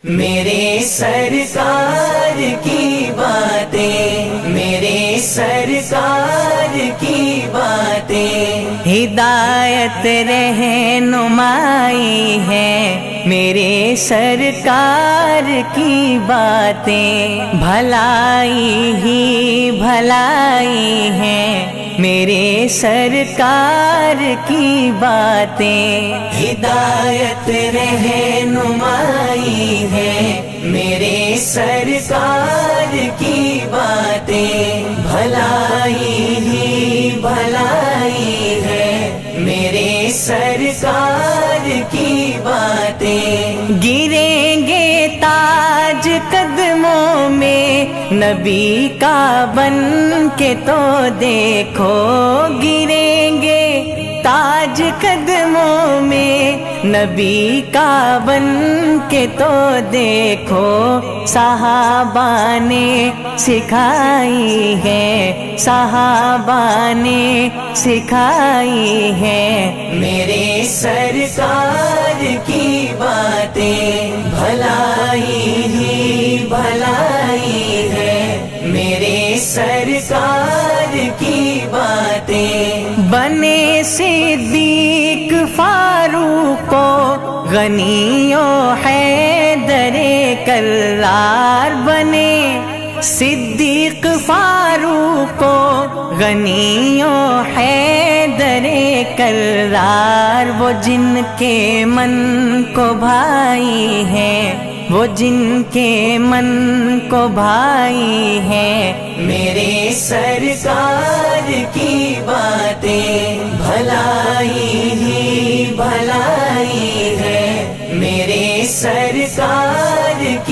میرے سرکار کی باتیں، میرے سرکار کی باتیں ہدایت رہنمائی ہے، میرے سرکار کی باتیں بھلائی ہی بھلائی ہے، میرے سرکار کی باتیں ہدایت رہنمائی ہے، میرے سرکار کی باتیں بھلائی ہی بھلائی ہے، میرے سرکار کی باتیں گریں گے تاج قدموں میں نبی کا بن کے تو دیکھو، گریں گے تاج قدموں میں نبی کا بن کے تو دیکھو، صحابہ نے سکھائی ہے، صحابہ نے سکھائی ہے، میرے سرکار کی باتیں بھلائی ہی بھلائی ہے، میرے سرکار کی باتیں بنے صدیق فاروق و غنی و حیدر کرار، بنے صدیق فاروق و غنی و حیدر کرار، وہ جن کے من کو بھائی ہے، وہ جن کے من کو بھائی ہے، میرے سرکار کی باتیں بھلائی ہی بھلائی ہے، میرے سرکار کی